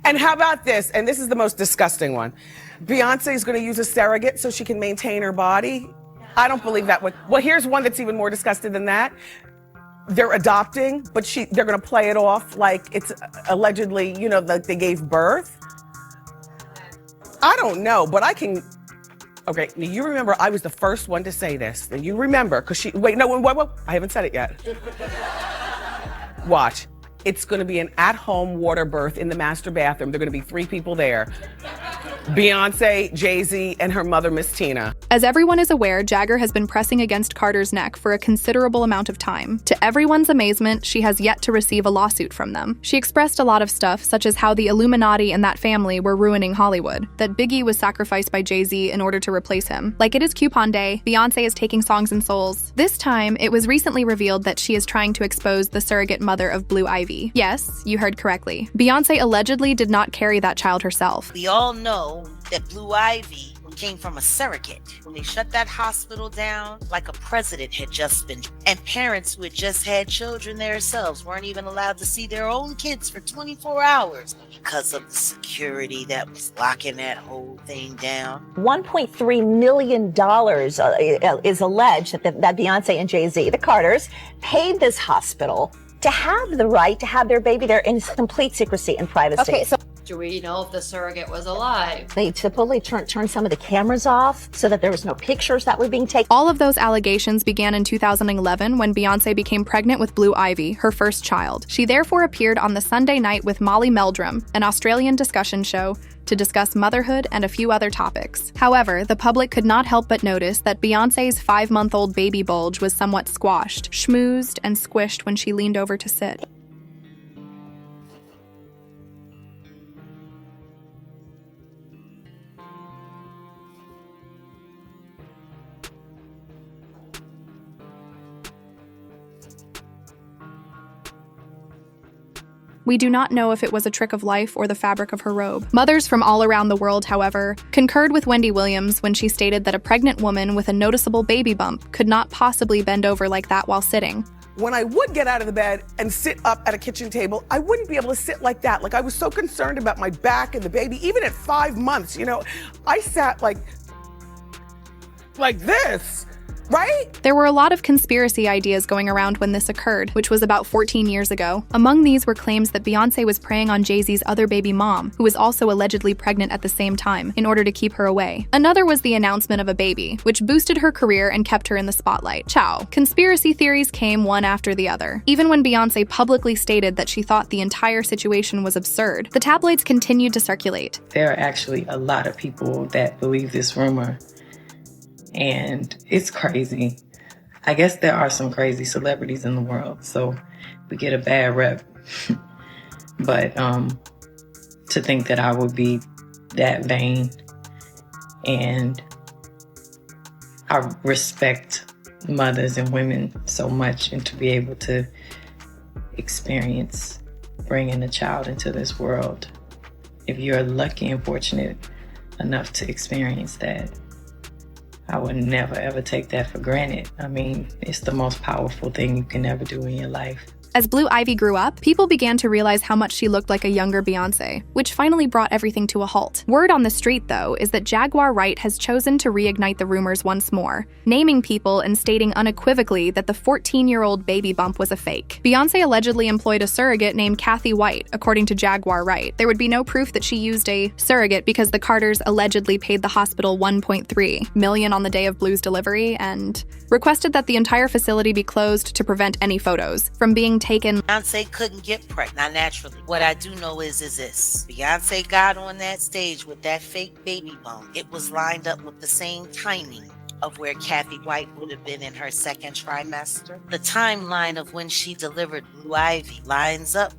And how about this? And this is the most disgusting one. Beyonce is going to use a surrogate so she can maintain her body. I don't believe that one. Well, here's one that's even more disgusting than that. They're adopting, but they're going to play it off like it's allegedly, you know, like they gave birth. I don't know, but I can. Okay, you remember I was the first one to say this. And you remember, because wait, I haven't said it yet. Watch. It's going to be an at-home water birth in the master bathroom. There are going to be 3 people there. Beyonce, Jay-Z, and her mother, Miss Tina. As everyone is aware, Jagger has been pressing against Carter's neck for a considerable amount of time. To everyone's amazement, she has yet to receive a lawsuit from them. She expressed a lot of stuff, such as how the Illuminati and that family were ruining Hollywood, that Biggie was sacrificed by Jay-Z in order to replace him. Like it is Coupon Day, Beyonce is taking songs and souls. This time, it was recently revealed that she is trying to expose the surrogate mother of Blue Ivy. Yes, you heard correctly. Beyonce allegedly did not carry that child herself. We all know that Blue Ivy came from a surrogate. When they shut that hospital down, like a president had just been, and parents who had just had children themselves weren't even allowed to see their own kids for 24 hours because of the security that was locking that whole thing down. $1.3 million is alleged that Beyonce and Jay-Z, the Carters, paid this hospital to have the right to have their baby there in complete secrecy and privacy. Okay, so do we know if the surrogate was alive? They typically turned some of the cameras off so that there was no pictures that were being taken. All of those allegations began in 2011 when Beyonce became pregnant with Blue Ivy, her first child. She therefore appeared on the Sunday Night with Molly Meldrum, an Australian discussion show, to discuss motherhood and a few other topics. However, the public could not help but notice that Beyonce's 5-month-old baby bulge was somewhat squashed, schmoozed, and squished when she leaned over to sit. We do not know if it was a trick of life or the fabric of her robe. Mothers from all around the world, however, concurred with Wendy Williams when she stated that a pregnant woman with a noticeable baby bump could not possibly bend over like that while sitting. When I would get out of the bed and sit up at a kitchen table, I wouldn't be able to sit like that. Like I was so concerned about my back and the baby. Even at 5 months, you know, I sat like this. Right? There were a lot of conspiracy ideas going around when this occurred, which was about 14 years ago. Among these were claims that Beyonce was preying on Jay-Z's other baby mom, who was also allegedly pregnant at the same time, in order to keep her away. Another was the announcement of a baby, which boosted her career and kept her in the spotlight. Ciao. Conspiracy theories came one after the other. Even when Beyonce publicly stated that she thought the entire situation was absurd, the tabloids continued to circulate. There are actually a lot of people that believe this rumor. And it's crazy. I guess there are some crazy celebrities in the world, so we get a bad rep. But to think that I would be that vain, and I respect mothers and women so much, and to be able to experience bringing a child into this world, if you're lucky and fortunate enough to experience that, I would never, ever take that for granted. I mean, it's the most powerful thing you can ever do in your life. As Blue Ivy grew up, people began to realize how much she looked like a younger Beyonce, which finally brought everything to a halt. Word on the street, though, is that Jaguar Wright has chosen to reignite the rumors once more, naming people and stating unequivocally that the 14-year-old baby bump was a fake. Beyonce allegedly employed a surrogate named Kathy White, according to Jaguar Wright. There would be no proof that she used a surrogate because the Carters allegedly paid the hospital $1.3 million on the day of Blue's delivery and requested that the entire facility be closed to prevent any photos from being taken. Beyonce couldn't get pregnant, not naturally. What I do know is this. Beyonce got on that stage with that fake baby bump. It was lined up with the same timing of where Kathy White would have been in her second trimester. The timeline of when she delivered Blue Ivy lines up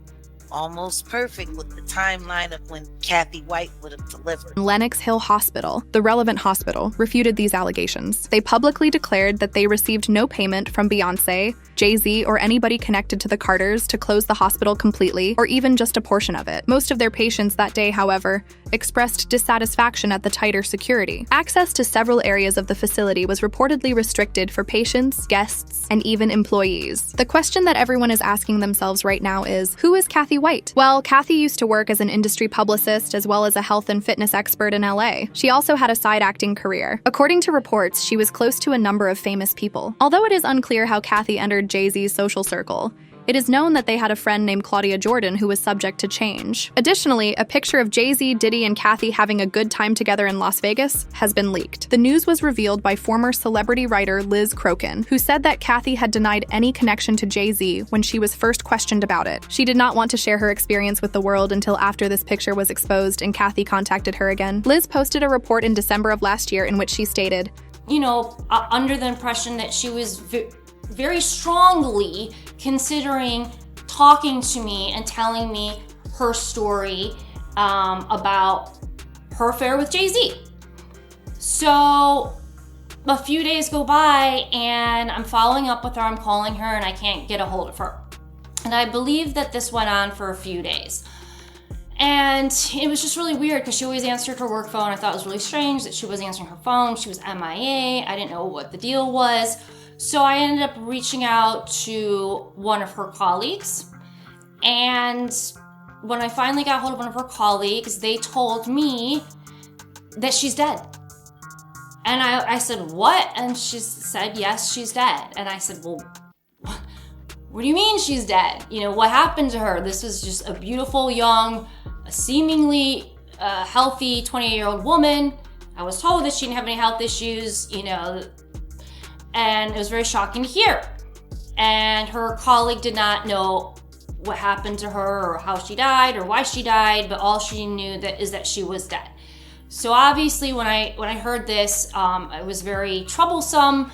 almost perfect with the timeline of when Kathy White would have delivered. Lenox Hill Hospital, the relevant hospital, refuted these allegations. They publicly declared that they received no payment from Beyonce, Jay-Z, or anybody connected to the Carters to close the hospital completely, or even just a portion of it. Most of their patients that day, however, expressed dissatisfaction at the tighter security. Access to several areas of the facility was reportedly restricted for patients, guests, and even employees. The question that everyone is asking themselves right now is, who is Kathy White? Well, Kathy used to work as an industry publicist as well as a health and fitness expert in LA. She also had a side acting career. According to reports, she was close to a number of famous people. Although it is unclear how Kathy entered Jay-Z's social circle, it is known that they had a friend named Claudia Jordan who was subject to change. Additionally, a picture of Jay-Z, Diddy, and Kathy having a good time together in Las Vegas has been leaked. The news was revealed by former celebrity writer Liz Crokin, who said that Kathy had denied any connection to Jay-Z when she was first questioned about it. She did not want to share her experience with the world until after this picture was exposed and Kathy contacted her again. Liz posted a report in December of last year in which she stated, under the impression that she was very strongly considering talking to me and telling me her story about her affair with Jay-Z. So a few days go by and I'm following up with her, I'm calling her, and I can't get a hold of her. And I believe that this went on for a few days. And it was just really weird because she always answered her work phone. I thought it was really strange that she was answering her phone. She was MIA. I didn't know what the deal was. So I ended up reaching out to one of her colleagues. And when I finally got hold of one of her colleagues, they told me that she's dead. And I said, what? And she said, yes, she's dead. And I said, well, what do you mean she's dead? What happened to her? This was just a beautiful, young, seemingly healthy 28-year-old woman. I was told that she didn't have any health issues, and it was very shocking to hear. And her colleague did not know what happened to her or how she died or why she died, but all she knew is that she was dead. So obviously when I heard this, it was very troublesome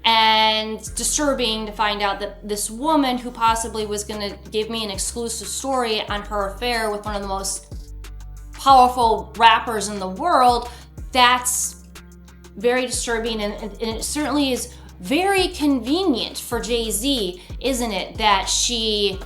and disturbing to find out that this woman who possibly was going to give me an exclusive story on her affair with one of the most powerful rappers in the world, that's very disturbing, and it certainly is very convenient for Jay-Z, isn't it, that she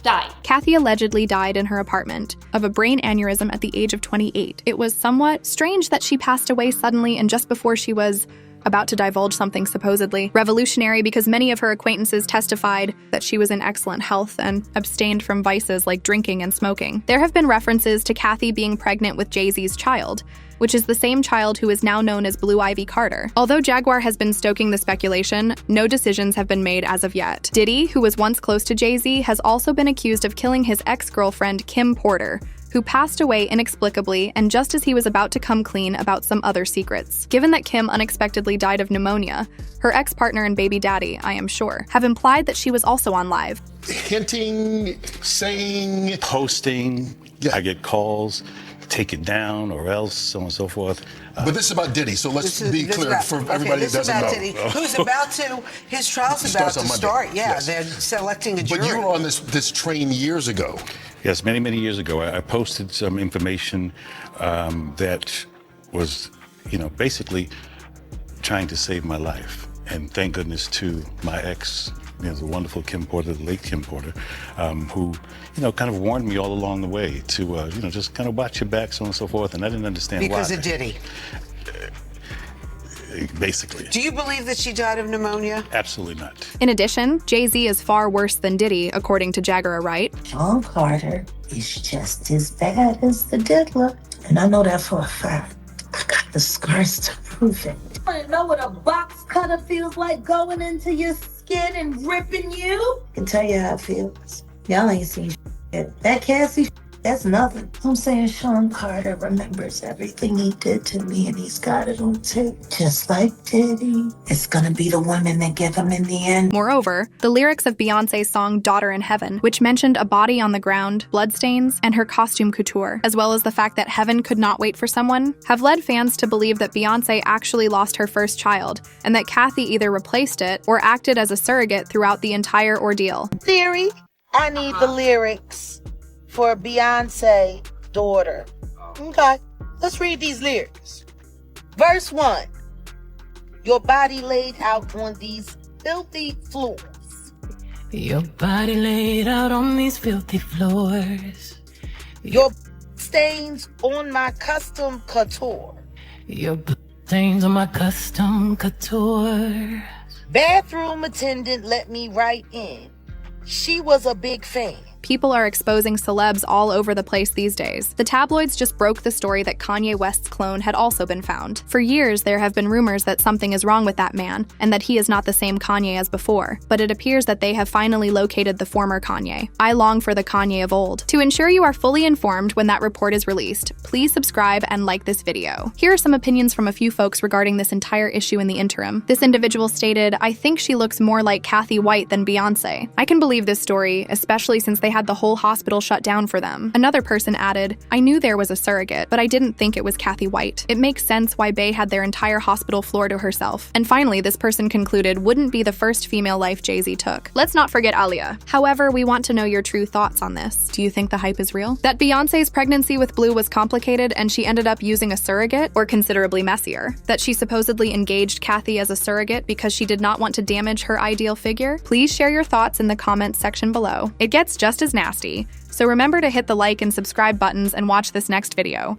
died. Kathy allegedly died in her apartment of a brain aneurysm at the age of 28. It was somewhat strange that she passed away suddenly and just before she was about to divulge something supposedly revolutionary, because many of her acquaintances testified that she was in excellent health and abstained from vices like drinking and smoking. There have been references to Kathy being pregnant with Jay-Z's child, which is the same child who is now known as Blue Ivy Carter. Although Jaguar has been stoking the speculation, no decisions have been made as of yet. Diddy, who was once close to Jay-Z, has also been accused of killing his ex-girlfriend Kim Porter, who passed away inexplicably and just as he was about to come clean about some other secrets. Given that Kim unexpectedly died of pneumonia, her ex-partner and baby daddy, I am sure, have implied that she was also on live. Hinting, saying, posting, I get calls, take it down or else, so on and so forth. But this is about Diddy, so let's be clear for everybody that doesn't know. Diddy, who's about to, his trial's about to start. Yeah, yes. They're selecting a jury. But you were on this train years ago. Yes, many, many years ago, I posted some information that was, basically trying to save my life. And thank goodness to my ex, the wonderful Kim Porter, the late Kim Porter, who, kind of warned me all along the way to, just kind of watch your back, so on and so forth. And I didn't understand why. Because of Diddy. Basically. Do you believe that she died of pneumonia? Absolutely not. In addition, Jay-Z is far worse than Diddy, according to Jaguar Wright. Knowles-Carter is just as bad as the diddler. And I know that for a fact. I got the scars to prove it. You want to know what a box cutter feels like going into your skin and ripping you? I can tell you how it feels. Y'all ain't seen shit. That Cassie shit, that's nothing. I'm saying Sean Carter remembers everything he did to me and he's got it on tape. Just like Diddy. It's gonna be the women that get him in the end. Moreover, the lyrics of Beyonce's song Daughter in Heaven, which mentioned a body on the ground, bloodstains, and her costume couture, as well as the fact that heaven could not wait for someone, have led fans to believe that Beyonce actually lost her first child, and that Kathy either replaced it or acted as a surrogate throughout the entire ordeal. Theory, I need the lyrics for Beyonce, Daughter. Okay, let's read these lyrics. Verse 1. Your body laid out on these filthy floors. Your body laid out on these filthy floors. Your stains on my custom couture. Your stains on my custom couture. Bathroom attendant let me right in. She was a big fan. People are exposing celebs all over the place these days. The tabloids just broke the story that Kanye West's clone had also been found. For years, there have been rumors that something is wrong with that man, and that he is not the same Kanye as before. But it appears that they have finally located the former Kanye. I long for the Kanye of old. To ensure you are fully informed when that report is released, please subscribe and like this video. Here are some opinions from a few folks regarding this entire issue in the interim. This individual stated, "I think she looks more like Kathy White than Beyonce." I can believe this story, especially since they had the whole hospital shut down for them. Another person added, "I knew there was a surrogate, but I didn't think it was Kathy White. It makes sense why Bey had their entire hospital floor to herself." And finally, this person concluded, "Wouldn't be the first female life Jay-Z took." Let's not forget Aaliyah. However, we want to know your true thoughts on this. Do you think the hype is real? That Beyoncé's pregnancy with Blue was complicated and she ended up using a surrogate, or considerably messier? That she supposedly engaged Kathy as a surrogate because she did not want to damage her ideal figure? Please share your thoughts in the comments section below. It gets just as nasty. So remember to hit the like and subscribe buttons and watch this next video.